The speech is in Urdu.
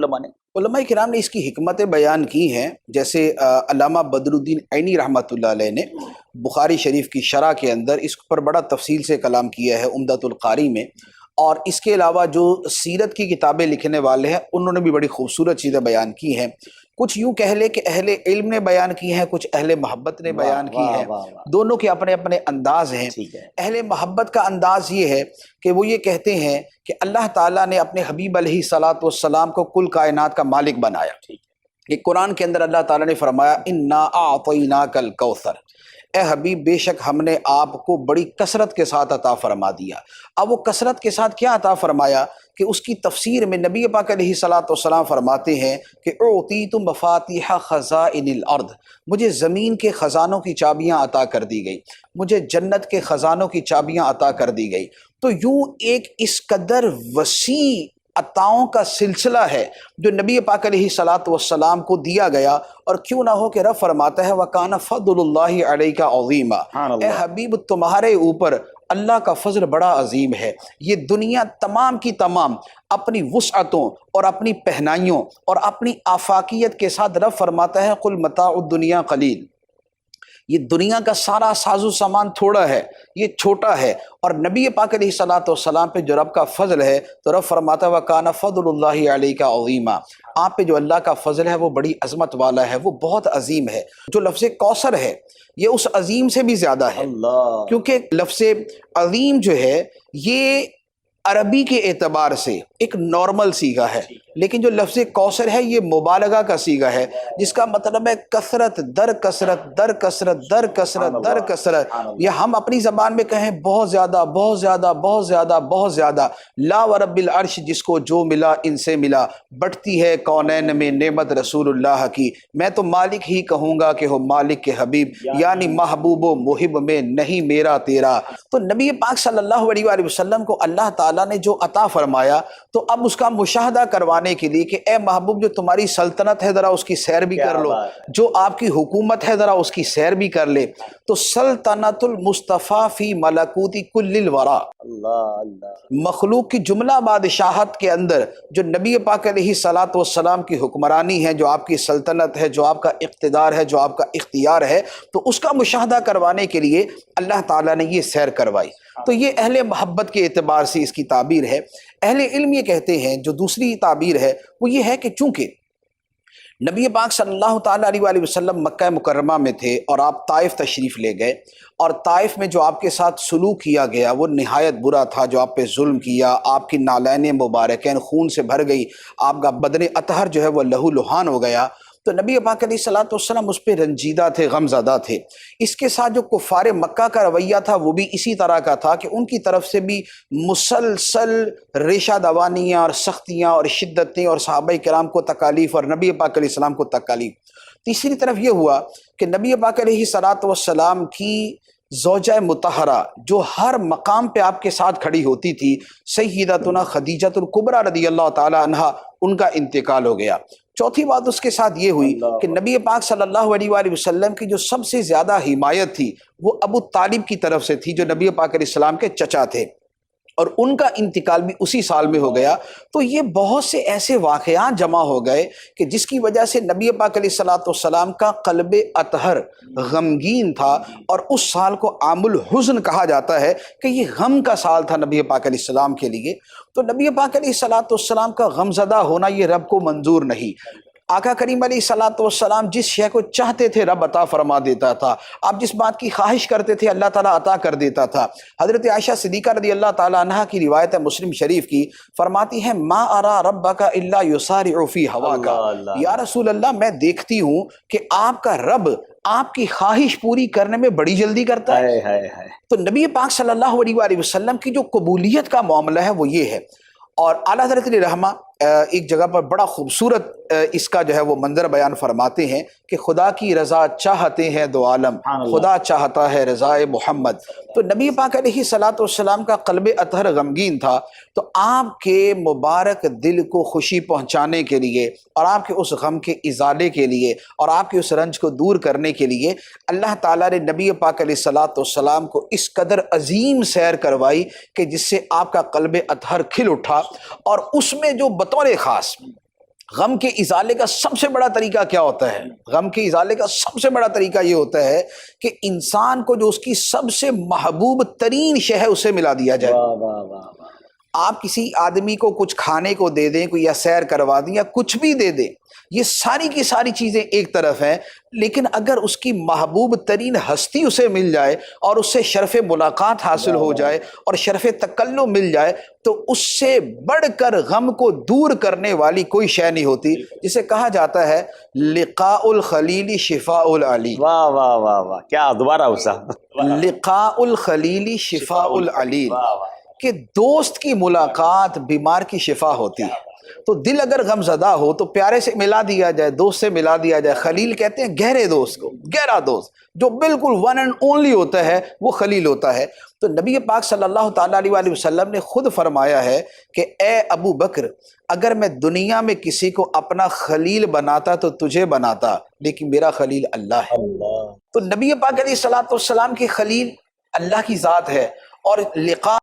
علماء کرام نے اس کی حکمتیں بیان کی ہیں، جیسے علامہ بدر الدین عینی رحمۃ اللہ علیہ نے بخاری شریف کی شرح کے اندر اس پر بڑا تفصیل سے کلام کیا ہے عمدۃ القاری میں، اور اس کے علاوہ جو سیرت کی کتابیں لکھنے والے ہیں انہوں نے بھی بڑی خوبصورت چیزیں بیان کی ہیں۔ کچھ یوں کہہ لے کہ اہل علم نے بیان کی ہیں، کچھ اہل محبت نے بیان کی ہیں، دونوں کے اپنے اپنے انداز ہیں۔ اہل محبت کا انداز یہ ہے کہ وہ یہ کہتے ہیں کہ اللہ تعالیٰ نے اپنے حبیب علیہ الصلاۃ والسلام کو کل کائنات کا مالک بنایا۔ کہ قرآن کے اندر اللہ تعالیٰ نے فرمایا انا اعطیناک الکوثر، اے حبیب بے شک ہم نے آپ کو بڑی کثرت کے ساتھ عطا فرما دیا۔ اب وہ کثرت کے ساتھ کیا عطا فرمایا کہ اس کی تفسیر میں نبی پاک علیہ الصلاۃ والسلام فرماتے ہیں کہ اعطیت مفاتیح خزائن الارض، مجھے زمین کے خزانوں کی چابیاں عطا کر دی گئی، مجھے جنت کے خزانوں کی چابیاں عطا کر دی گئی۔ تو یوں ایک اس قدر وسیع عطاؤں کا سلسلہ ہے جو نبی پاک علیہ الصلاۃ والسلام کو دیا گیا، اور کیوں نہ ہو کہ رب فرماتا ہے وَكَانَ فَضْلُ اللَّهِ عَلَيْكَ عَظِيمًا، اے حبیب تمہارے اوپر اللہ کا فضل بڑا عظیم ہے۔ یہ دنیا تمام کی تمام اپنی وسعتوں اور اپنی پہنائیوں اور اپنی آفاقیت کے ساتھ رب فرماتا ہے قُلْ مَتَاعُ الدُّنْيَا قَلِيلٌ، یہ دنیا کا سارا ساز و سامان تھوڑا ہے، یہ چھوٹا ہے، اور نبی پاک علیہ الصلاۃ والسلام پہ جو رب کا فضل ہے تو رب فرماتا ہے وَكَانَ فَضْلُ اللَّهِ عَلَيْكَ عَظِيمًا، آپ پہ جو اللہ کا فضل ہے وہ بڑی عظمت والا ہے، وہ بہت عظیم ہے۔ جو لفظ کوثر ہے یہ اس عظیم سے بھی زیادہ ہے، کیونکہ لفظ عظیم جو ہے یہ عربی کے اعتبار سے ایک نارمل صیغہ ہے، لیکن جو لفظ کوثر ہے یہ مبالغہ کا صیغہ ہے، جس کا مطلب ہے کثرت در کثرت در کثرت در کثرت در کثرت، یا ہم اپنی زبان میں کہیں بہت زیادہ بہت زیادہ بہت زیادہ بہت زیادہ۔ لا ورب العرش، جس کو جو ملا ان سے ملا، بٹتی ہے کونین میں نعمت رسول اللہ کی، میں تو مالک ہی کہوں گا کہ ہو مالک کے حبیب، یعنی محبوب و محب میں نہیں میرا تیرا۔ تو نبی پاک صلی اللہ علیہ وآلہ وسلم کو اللہ تعالیٰ نے جو عطا فرمایا تو اب اس کا مشاہدہ کروانے کے لیے کہ اے محبوب جو تمہاری سلطنت ہے ذرا اس کی سیر بھی کر لو، جو آپ کی حکومت ہے ذرا اس کی سیر بھی کر لے۔ تو سلطنت المصطفیٰ فی ملکوت کل الورا، مخلوق کی جملہ بادشاہت کے اندر جو نبی پاک علیہ الصلاۃ والسلام کی حکمرانی ہے، جو آپ کی سلطنت ہے، جو آپ کا اقتدار ہے، جو آپ کا اختیار ہے، تو اس کا مشاہدہ کروانے کے لیے اللہ تعالیٰ نے یہ سیر کروائی۔ تو یہ اہل محبت کے اعتبار سے اس کی تعبیر ہے۔ اہل علم یہ کہتے ہیں، جو دوسری تعبیر ہے وہ یہ ہے کہ چونکہ نبی پاک صلی اللہ تعالیٰ علیہ وآلہ وسلم مکہ مکرمہ میں تھے اور آپ طائف تشریف لے گئے، اور طائف میں جو آپ کے ساتھ سلوک کیا گیا وہ نہایت برا تھا، جو آپ پہ ظلم کیا، آپ کی نالین مبارکین خون سے بھر گئی، آپ کا بدن اطہر جو ہے وہ لہو لہان ہو گیا، تو نبی پاک علیہ الصلاۃ والسلام اس پہ رنجیدہ تھے، غم زدہ تھے۔ اس کے ساتھ جو کفار مکہ کا رویہ تھا وہ بھی اسی طرح کا تھا کہ ان کی طرف سے بھی مسلسل ریشہ دوانیاں اور سختیاں اور شدتیں اور صحابہ کرام کو تکالیف اور نبی پاک علیہ السلام کو تکالیف۔ تیسری طرف یہ ہوا کہ نبی پاک علیہ الصلاۃ والسلام کی زوجہ مطہرہ جو ہر مقام پہ آپ کے ساتھ کھڑی ہوتی تھی، سیدتنا خدیجۃ الکبریٰ رضی اللہ تعالی عنہا، ان کا انتقال ہو گیا۔ چوتھی بات اس کے ساتھ یہ ہوئی کہ نبی پاک صلی اللہ علیہ وآلہ وسلم کی جو سب سے زیادہ حمایت تھی وہ ابو طالب کی طرف سے تھی، جو نبی پاک علیہ السلام کے چچا تھے، اور ان کا انتقال بھی اسی سال میں ہو گیا۔ تو یہ بہت سے ایسے واقعات جمع ہو گئے کہ جس کی وجہ سے نبی پاک علیہ الصلاۃ والسلام کا قلب اطہر غمگین تھا، اور اس سال کو عام الحزن کہا جاتا ہے کہ یہ غم کا سال تھا نبی پاک علیہ السلام کے لیے۔ تو نبی پاک علیہ الصلاۃ والسلام کا غم زدہ ہونا یہ رب کو منظور نہیں۔ آقا کریم علیہ الصلاۃ والسلام جس شے کو چاہتے تھے رب عطا فرما دیتا تھا، آپ جس بات کی خواہش کرتے تھے اللہ تعالیٰ عطا کر دیتا تھا۔ حضرت عائشہ صدیقہ رضی اللہ تعالیٰ عنہا کی روایت ہے مسلم شریف کی، فرماتی ہیں ما ارا ربک الا یسارع فی ہواک، یا رسول اللہ میں دیکھتی ہوں کہ آپ کا رب آپ کی خواہش پوری کرنے میں بڑی جلدی کرتا ہے۔ تو نبی پاک صلی اللہ علیہ وآلہ وسلم کی جو قبولیت کا معاملہ ہے وہ یہ ہے۔ اور اعلیٰ حضرت علیہ رحمہ ایک جگہ پر بڑا خوبصورت اس کا جو ہے وہ منظر بیان فرماتے ہیں کہ خدا کی رضا چاہتے ہیں دو عالم، خدا چاہتا ہے رضا محمد۔ تو نبی پاک علیہ الصلاۃ والسلام کا قلب اطہر غمگین تھا، تو آپ کے مبارک دل کو خوشی پہنچانے کے لیے اور آپ کے اس غم کے ازالے کے لیے اور آپ کے اس رنج کو دور کرنے کے لیے اللہ تعالیٰ نے نبی پاک علیہ الصلاۃ والسلام کو اس قدر عظیم سیر کروائی کہ جس سے آپ کا قلب اطہر کھل اٹھا، اور اس میں جو بطور خاص غم کے ازالے کا سب سے بڑا طریقہ کیا ہوتا ہے؟ غم کے ازالے کا سب سے بڑا طریقہ یہ ہوتا ہے کہ انسان کو جو اس کی سب سے محبوب ترین شے ہے اسے ملا دیا جائے۔ واہ واہ واہ واہ۔ آپ کسی آدمی کو کچھ کھانے کو دے دیں، کوئی یا سیر کروا دیں یا کچھ بھی دے دیں، یہ ساری کی ساری چیزیں ایک طرف ہیں، لیکن اگر اس کی محبوب ترین ہستی اسے مل جائے اور اس سے شرف ملاقات حاصل ہو جائے اور شرف تکلم مل جائے تو اس سے بڑھ کر غم کو دور کرنے والی کوئی شے نہیں ہوتی، جسے کہا جاتا ہے لقاء الخلیل شفاء العلیل۔ واہ واہ واہ واہ، کیا دوبارہ اسا لقاء الخلیل شفاء العلیل، واہ واہ۔ کہ دوست کی ملاقات بیمار کی شفا ہوتی ہے۔ تو دل اگر غم زدہ ہو تو پیارے سے ملا دیا جائے، دوست سے ملا دیا جائے۔ خلیل کہتے ہیں گہرے دوست کو، گہرا دوست جو بالکل ون اینڈ اونلی ہوتا ہے وہ خلیل ہوتا ہے۔ تو نبی پاک صلی اللہ تعالیٰ علیہ وآلہ وسلم نے خود فرمایا ہے کہ اے ابو بکر، اگر میں دنیا میں کسی کو اپنا خلیل بناتا تو تجھے بناتا، لیکن میرا خلیل اللہ ہے۔ اللہ۔ تو نبی پاک علیہ الصلوۃ والسلام کی خلیل اللہ کی ذات ہے، اور لقاء